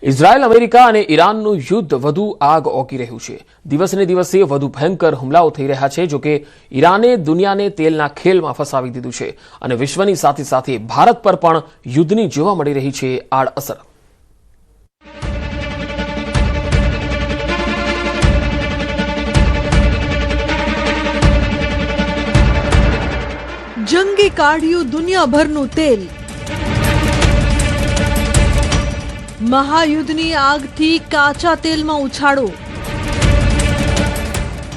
Israel, America અને ઈરાનનું યુદ્ધ વધુ આગ ઓકી રહ્યું છે. દિવસને દિવસે વધુ ભયંકર હુમલાઓ થઈ રહ્યા છે. જોકે ઈરાને દુનિયાને તેલના ખેલમાં ફસાવી દીધું છે અને વિશ્વની સાથે સાથે ભારત પર પણ યુદ્ધની જોવા મળી રહી છે આડઅસર. જંગે કાઢ્યું દુનિયાભરનું તેલ. મહાયુદ્ધની આગથી કાચા તેલમાં ઉછાળો.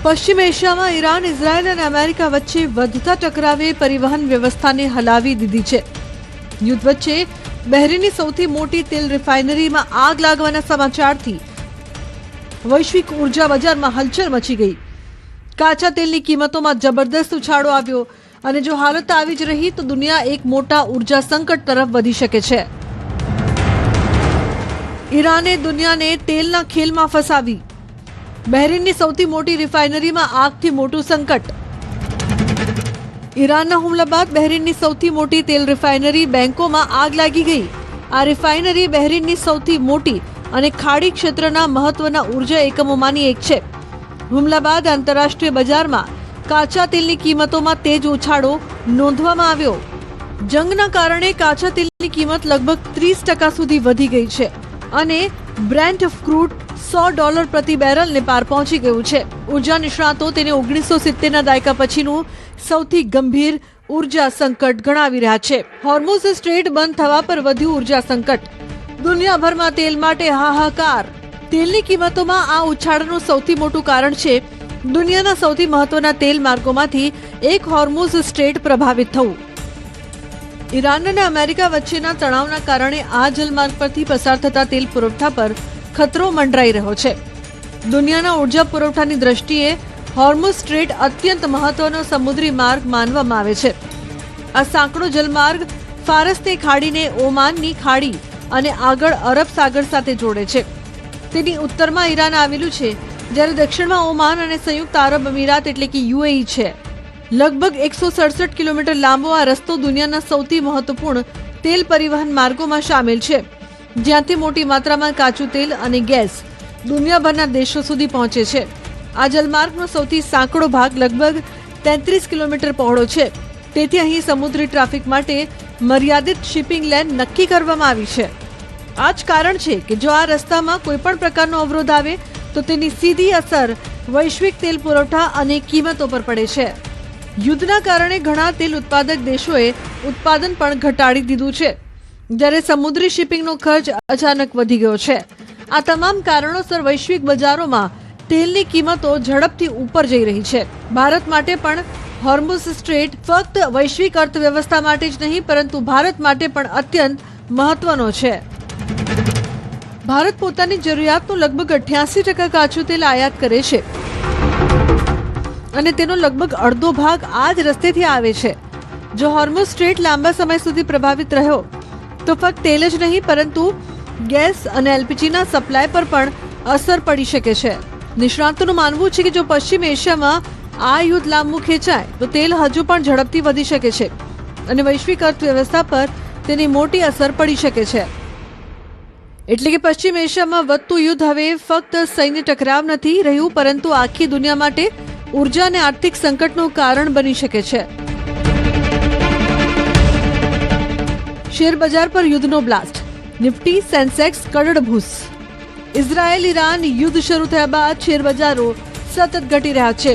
પશ્ચિમ એશિયામાં ઈરાન, ઇઝરાયલ અને અમેરિકા વચ્ચે વધતા ટકરાવે પરિવહન વ્યવસ્થાને હલાવી દીધી છે. યુદ્ધ વચ્ચે બહેરીનની સૌથી મોટી તેલ રિફાઇનરીમાં આગ લાગવાના સમાચારથી વૈશ્વિક ઉર્જા બજારમાં હલચલ મચી ગઈ. કાચા તેલની કિંમતોમાં જબરદસ્ત ઉછાળો આવ્યો અને જો હાલત આવી જ રહી તો દુનિયા એક મોટા ઉર્જા સંકટ તરફ વધી શકે છે. ઈરાને દુનિયાને તેલના ખેલમાં ફસાવી. બહેરીનની સૌથી મોટી રિફાઇનરીમાં આગથી મોટું સંકટ. ઈરાનના હુમલા બાદ બહેરીનની સૌથી મોટી તેલ રિફાઇનરી બેંકોમાં આગ લાગી ગઈ. આ રિફાઇનરી બહેરીનની સૌથી મોટી અને ખાડી ક્ષેત્રના મહત્વના ઉર્જા એકમોમાંની એક છે. હુમલા બાદ આંતરરાષ્ટ્રીય બજારમાં કાચા તેલની કિંમતોમાં તેજ ઉછાળો નોંધવામાં આવ્યો. જંગના કારણે કાચા તેલની કિંમત લગભગ 30% સુધી વધી ગઈ છે અને બ્રેન્ટ ક્રૂડ $100 પ્રતિ બેરલને પાર પહોંચી ગયું છે. ઉર્જા નિષ્ણાતો તેને 1970ના દાયકા પછીનું સૌથી ગંભીર ઉર્જા સંકટ ગણાવી રહ્યા છે. હોર્મુઝ સ્ટ્રેટ બંધ થવા પર વધ્યું ઉર્જા સંકટ. દુનિયાભરમાં તેલ માટે હાહાકાર. તેલની કિંમતોમાં આ ઉછાળનું સૌથી મોટું કારણ છે દુનિયાના સૌથી મહત્વના તેલ માર્ગોમાંથી એક હોર્મુઝ સ્ટ્રેટ પ્રભાવિત થવું. ઈરાન અને અમેરિકા વચ્ચેના તણાવના કારણે આ જલમાર્ગ પરથી પસાર થતા તેલ પુરવઠા પર ખતરો મંડરાઈ રહ્યો છે. દુનિયાના ઉર્જા પુરવઠાની દ્રષ્ટિએ હોર્મુઝ સ્ટ્રેટ અત્યંત મહત્વનો સમુદ્રી માર્ગ માનવામાં આવે છે. આ સાંકડો જલમાર્ગ ફારસની ખાડીને ઓમાનની ખાડી અને આગળ અરબ સાગર સાથે જોડે છે. તેની ઉત્તરમાં ઈરાન આવેલું છે, જ્યારે દક્ષિણમાં ઓમાન અને સંયુક્ત આરબ અમીરાત એટલે કે UAE છે. લગભગ 167 કિલોમીટર લાંબો આ રસ્તો દુનિયાના સૌથી મહત્વપૂર્ણ તેલ પરિવહન માર્ગોમાં સામેલ છે, જ્યાંથી મોટી માત્રામાં કાચું તેલ અને ગેસ દુનિયાભરના દેશો સુધી પહોંચે છે. આ જલમાર્ગનો સૌથી સાંકડો ભાગ લગભગ 33 કિલોમીટર પહોળો છે. તેથી અહીં સમુદ્રી ટ્રાફિક માટે મર્યાદિત શિપિંગ લેન નક્કી કરવામાં આવી છે. આ જ કારણ છે કે જો આ રસ્તામાં કોઈ પણ પ્રકારનો અવરોધ આવે તો તેની સીધી અસર વૈશ્વિક તેલ પુરવઠા અને કિંમતો પર પડે છે. યુદ્ધના કારણે ઘણા તેલ ઉત્પાદક દેશોએ ઉત્પાદન પણ ઘટાડી દીધું છે, જ્યારે સમુદ્રી શિપિંગનો ખર્ચ અચાનક વધી ગયો છે. આ તમામ કારણોસર વૈશ્વિક બજારોમાં તેલની કિંમતો ઝડપથી ઉપર જઈ રહી છે. ભારત માટે પણ હોર્મુઝ સ્ટ્રેટ ફક્ત વૈશ્વિક અર્થવ્યવસ્થા માટે જ નહીં પરંતુ ભારત માટે પણ અત્યંત મહત્વનો છે. ભારત પોતાની જરૂરિયાતનું લગભગ 88% કાચું તેલ આયાત કરે છે અને તેનો લગભગ અડધો ભાગ આ જ રસ્તેથી આવે છે. જો હોર્મુઝ સ્ટ્રેટ લાંબા સમય સુધી પ્રભાવિત રહ્યો તો ફક્ત તેલ જ નહીં પરંતુ ગેસ અને LPGના સપ્લાય પર પણ અસર પડી શકે છે. નિષ્ણાતોનું માનવું છે કે જો પશ્ચિમ એશિયામાં આ યુદ્ધ લાંબુ ખેંચાય તો તેલ હજુ પણ ઝડપથી વધી શકે છે અને વૈશ્વિક અર્થવ્યવસ્થા પર તેની મોટી અસર પડી શકે છે. એટલે કે પશ્ચિમ એશિયામાં વધતું યુદ્ધ હવે ફક્ત સૈન્ય ટકરાવ નથી રહ્યું પરંતુ આખી દુનિયા માટે ઉર્જા અને આર્થિક સંકટનું કારણ બની શકે છે. શેર બજાર પર યુદ્ધનો બ્લાસ્ટ. નિફ્ટી, સેન્સેક્સ કડડભૂસ. ઇઝરાયલ ઈરાન યુદ્ધ શરૂ થયા બાદ શેર બજારો સતત ઘટી રહ્યા છે.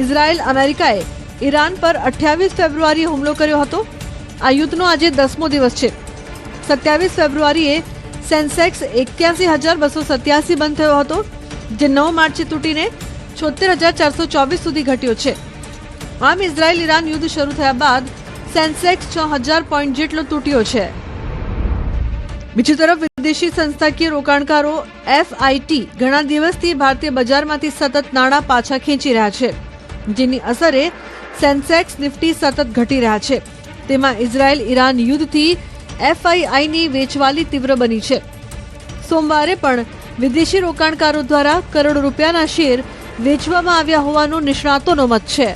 ઇઝરાયલ, અમેરિકાએ ઈરાન પર 28 ફેબ્રુઆરીએ હુમલો કર્યો હતો. આ યુદ્ધનો આજે 10મો દિવસ છે. 27 ફેબ્રુઆરીએ સેન્સેક્સ 81,287 બંધ થયો હતો, જે 9 માર્ચે તૂટીને 76,424 સુધી ઘટ્યો છે. આમ ઇઝરાયલ ઈરાન યુદ્ધ શરૂ થયા બાદ સેન્સેક્સ 6,000 પોઈન્ટ જેટલો તૂટ્યો છે. બીજી તરફ વિદેશી સંસ્થાકીય રોકાણકારો FIT ઘણા દિવસથી ભારતીય બજારમાંથી સતત નાણાં પાછા ખેંચી રહ્યા છે, જેની અસરે સેન્સેક્સ, નિફ્ટી સતત ઘટી રહ્યા છે. તેમાં ઇઝરાયલ ઈરાન યુદ્ધથી FIIની વેચવાલી તીવ્ર બની છે. સોમવારે પણ વિદેશી રોકાણકારો દ્વારા કરોડો રૂપિયાના શેર વેચવામાં આવ્યા હોવાનો નિષ્ણાતોનો મત છે.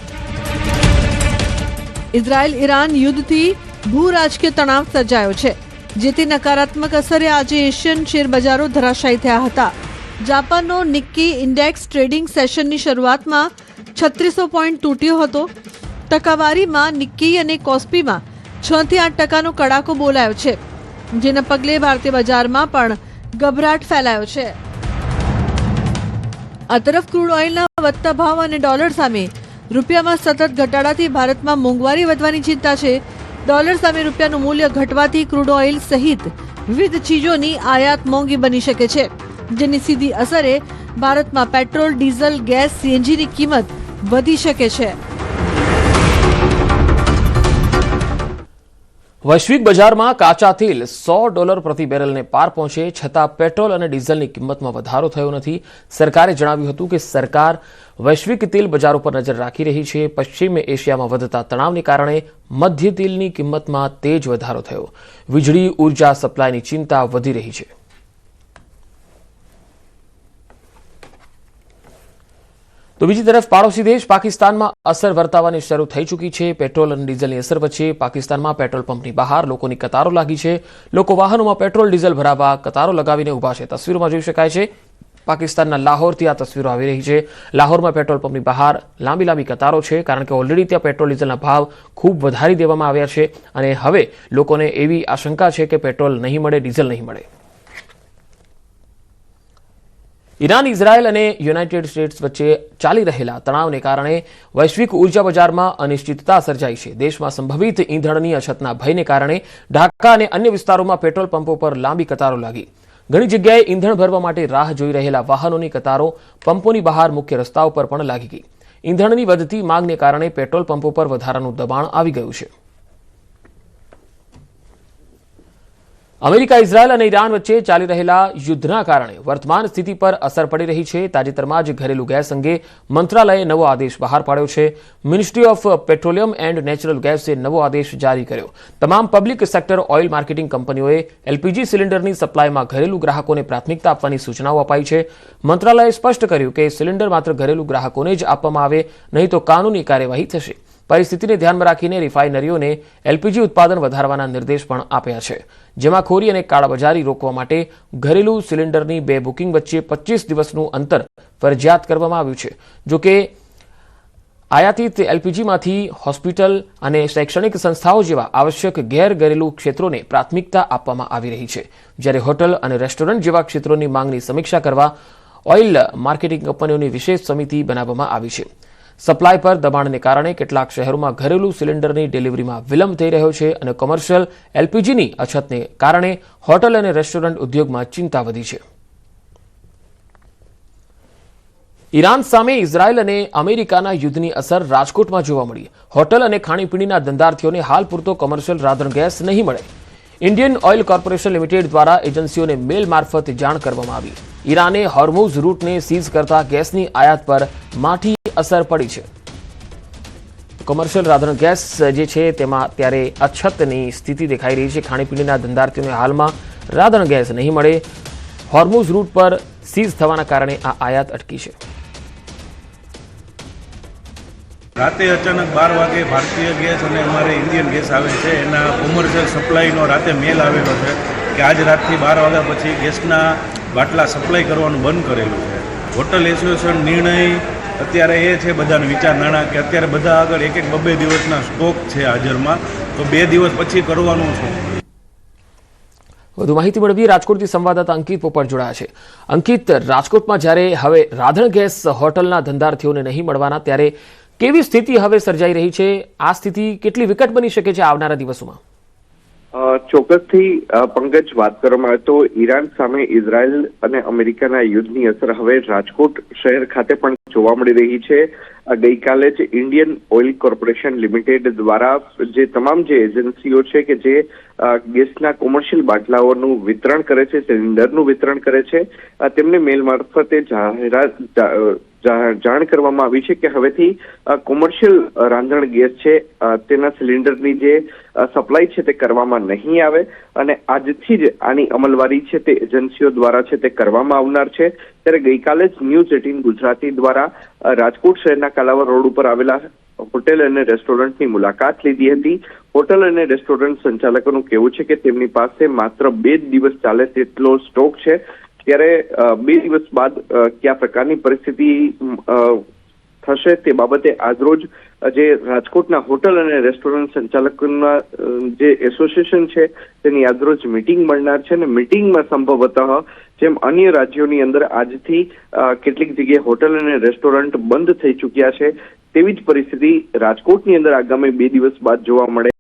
ઇઝરાયલ ઈરાન યુદ્ધથી ભૂ રાજકીય તણાવ સર્જાયો છે. જેથી નકારાત્મક અસરે આજે એશિયન શેર બજારો ધરાશાયી થયા હતા. જાપાનનો નિક્કી ઇન્ડેક્સ ટ્રેડિંગ સેશનની શરૂઆતમાં 3600 પોઈન્ટ તૂટ્યો હતો. ટકાવારીમાં નિક્કી અને કોસ્પીમાં 6 થી 8% કડાકો બોલાયો છે, જેના પગલે ભારતીય બજારમાં પણ ગભરાટ ફેલાયો છે. આ તરફ ક્રૂડ ઓઇલના વધતા ભાવ અને ડોલર સામે રૂપિયામાં સતત ઘટાડાથી ભારતમાં મોંઘવારી વધવાની ચિંતા છે. ડોલર સામે રૂપિયાનું મૂલ્ય ઘટવાથી ક્રૂડ ઓઇલ સહિત વિવિધ ચીજોની આયાત મોંઘી બની શકે છે, જેની સીધી અસરે ભારતમાં પેટ્રોલ, ડીઝલ, ગેસ, સીએનજીની કિંમત વધી શકે છે. વૈશ્વિક બજારમાં કાચા તેલ $100 પ્રતિ બેરલને પાર પહોંચે છતાં પેટ્રોલ અને ડીઝલની કિંમતમાં વધારો થયો નથી. સરકારે જણાવ્યું હતું કે સરકાર વૈશ્વિક તેલ બજારો પર નજર રાખી રહી છે. પશ્ચિમ એશિયામાં વધતા તણાવને કારણે મધ્ય તેલની કિંમતમાં તેજ વધારો થયો. વીજળી ઉર્જા સપ્લાયની ચિંતા વધી રહી છે. તો બીજી તરફ પાડોશી દેશ પાકિસ્તાનમાં અસર વર્તાવાની શરૂ થઈ ચૂકી છે. પેટ્રોલ અને ડીઝલની અસર વચ્ચે પાકિસ્તાનમાં પેટ્રોલ પંપની બહાર લોકોની કતારો લાગી છે. લોકો વાહનોમાં પેટ્રોલ ડીઝલ ભરાવવા કતારો લગાવીને ઉભા છે. તસવીરોમાં જોઈ શકાય છે પાકિસ્તાનના લાહોરથી આ તસવીરો આવી રહી છે. લાહોરમાં પેટ્રોલ પંપની બહાર લાંબી લાંબી કતારો છે, કારણ કે ઓલરેડી ત્યાં પેટ્રોલ ડીઝલના ભાવ ખૂબ વધારી દેવામાં આવ્યા છે અને હવે લોકોને એવી આશંકા છે કે પેટ્રોલ નહીં મળે, ડીઝલ નહીં મળે. ઈરાન, ઇઝરાયલ અને યુનાઇટેડ સ્ટેટ્સ વચ્ચે ચાલી રહેલા તણાવને કારણે વૈશ્વિક ઉર્જા બજારમાં અનિશ્ચિતતા સર્જાઈ છે. દેશમાં સંભવિત ઈંધણની અછતના ભયને કારણે ઢાકા અને અન્ય વિસ્તારોમાં પેટ્રોલ પંપો પર લાંબી કતારો લાગી. ઘણી જગ્યાએ ઈંધણ ભરવા માટે રાહ જોઈ રહેલા વાહનોની કતારો પંપોની બહાર મુખ્ય રસ્તાઓ પર પણ લાગી ગઈ. ઈંધણની વધતી માંગને કારણે પેટ્રોલ પંપો પર વધારાનું દબાણ આવી ગયું છે. અમેરિકા, ઇઝરાયલ અને ઈરાન વચ્ચે ચાલી રહેલા યુદ્ધના કારણે વર્તમાન સ્થિતિ પર અસર પડી રહી છે. તાજેતરમાં જ ઘરેલું ગેસ અંગે મંત્રાલયે નવો આદેશ બહાર પાડ્યો છે. Ministry of petroleum and natural ગેસે નવો આદેશ જારી કર્યો. તમામ પબ્લિક સેક્ટર ઓઇલ માર્કેટિંગ કંપનીઓએ એલપીજી સિલિન્ડરની સપ્લાયમાં ઘરેલું ગ્રાહકોને પ્રાથમિકતા આપવાની સૂચનાઓ અપાઈ છે. મંત્રાલયે સ્પષ્ટ કર્યું કે સિલિન્ડર માત્ર ઘરેલું ગ્રાહકોને જ આપવામાં આવે, નહીં તો કાનૂની કાર્યવાહી થશે. પરિસ્થિતિને ધ્યાનમાં રાખીને રિફાઇનરીઓને એલપીજી ઉત્પાદન વધારવાના નિર્દેશ પણ આપ્યા છે. જમાખોરી અને કાળાબજારી રોકવા માટે ઘરેલું સિલિન્ડરની 2 બુકિંગ વચ્ચે 25 દિવસનું અંતર ફરજિયાત કરવામાં આવ્યું છે. જોકે આયાતિત એલપીજીમાંથી હોસ્પિટલ અને શૈક્ષણિક સંસ્થાઓ જેવા આવશ્યક ઘરેલું ક્ષેત્રોને પ્રાથમિકતા આપવામાં આવી રહી છે, જ્યારે હોટલ અને રેસ્ટોરન્ટ જેવા ક્ષેત્રોની માંગની સમીક્ષા કરવા ઓઇલ માર્કેટિંગ કંપનીઓની વિશેષ સમિતિ બનાવવામાં આવી છે. સપ્લાય પર દબાણને કારણે કેટલાક શહેરોમાં ઘરેલું સિલિન્ડરની ડિલિવરીમાં વિલંબ થઈ રહ્યો છે અને કોમર્શિયલ એલપીજીની અછતને કારણે હોટલ અને રેસ્ટોરન્ટ ઉદ્યોગમાં ચિંતા વધી છે. ઈરાન સામે ઇઝરાયલ અને અમેરિકાના યુદ્ધની અસર રાજકોટમાં જોવા મળી. હોટલ અને ખાણીપીણીના ધંધાર્થીઓને હાલ પૂરતો કોમર્શિયલ રાંધણ ગેસ નહીં મળે. ઇન્ડિયન ઓઇલ કોર્પોરેશન લિમિટેડ દ્વારા એજન્સીઓને મેલ મારફત જાણ કરવામાં આવી. ઈરાને હોર્મુઝ રૂટને સીઝ કરતા ગેસની આયાત પર માઠી અસર પડી છે. કોમર્શિયલ રાંધણ ગેસ જે છે તેમાં અત્યારે અછતની સ્થિતિ દેખાઈ રહી છે. ખાણીપીણીના ધંધાર્થીઓને હાલમાં રાંધણ ગેસ નહીં મળે. હોર્મુઝ રૂટ પર સીઝ થવાના કારણે આ આયાત અટકી છે. રાતે અચાનક 12 વાગે ભારતીય ગેસ અને અમારે ઇન્ડિયન ગેસ આવે છે, એના કોમર્શિયલ સપ્લાયનો રાતે મેલ આવેલો છે કે આજ રાતથી 12 વાગ્યા પછી ગેસના બાટલા સપ્લાય કરવાનું બંધ કરેલું છે. હોટલ એસોસિએશન નિર્ણય અત્યારે એ છે બધાને વિચારણાણા કે અત્યારે બધા આગળ 1-2 દિવસના સ્ટોક છે હાજરમાં, તો 2 દિવસ પછી કરવાનું છે. વધુ માહિતી મેળવી રાજકોટથી સંવાદદાતા અંકિત પોપટ જોડાયા છે. અંકિત, રાજકોટમાં જ્યારે હવે રાંધણ ગેસ હોટલના ધંધાર્થીઓને નહીં મળવાના, ત્યારે કેવી સ્થિતિ હવે સર્જાઈ રહી છે? આ સ્થિતિ કેટલી વિકટ બની શકે છે આવનારા દિવસોમાં? ચોક્કસથી પંકજ, વાત કરવામાં આવે તો ઈરાન સામે ઇઝરાયલ અને અમેરિકાના યુદ્ધની અસર હવે રાજકોટ શહેર ખાતે પણ જોવા મળી રહી છે. ગઈકાલે જ ઇન્ડિયન ઓઇલ કોર્પોરેશન લિમિટેડ દ્વારા જે તમામ જે એજન્સીઓ છે કે જે ગેસના કોમર્શિયલ બાટલાઓનું વિતરણ કરે છે, સિલિન્ડરનું વિતરણ કરે છે, તેમને મેલ મારફતે જાણ કરવામાં આવી છે કે હવેથી કોમર્શિયલ રાંધણ ગેસ છે તેના સિલિન્ડરની જે સપ્લાય છે તે કરવામાં નહીં આવે અને આજથી જ આની અમલવારી છે તે એજન્સીઓ દ્વારા છે તે કરવામાં આવનાર છે. ત્યારે ગઈકાલે જ ન્યૂઝ 18 ગુજરાતી દ્વારા રાજકોટ શહેરના કાલાવડ રોડ ઉપર આવેલા હોટેલ અને રેસ્ટોરન્ટની મુલાકાત લીધી હતી. હોટેલ અને રેસ્ટોરન્ટ સંચાલકોનું કહેવું છે કે તેમની પાસે માત્ર 2 દિવસ ચાલે તેટલો સ્ટોક છે. ત્યારે 2 દિવસ બાદ કયા પ્રકારની પરિસ્થિતિ થશે તે બાબતે આજરોજ જે રાજકોટના હોટલ અને રેસ્ટોરન્ટ સંચાલકોના જે એસોસિએશન છે તેની આજરોજ મિટિંગ મળનાર છે અને મિટિંગમાં સંભવતઃ જેમ અન્ય રાજ્યોની અંદર આજથી કેટલીક જગ્યાએ હોટલ અને રેસ્ટોરન્ટ બંધ થઈ ચૂક્યા છે તેવી જ પરિસ્થિતિ રાજકોટની અંદર આગામી 2 દિવસ બાદ જોવા મળે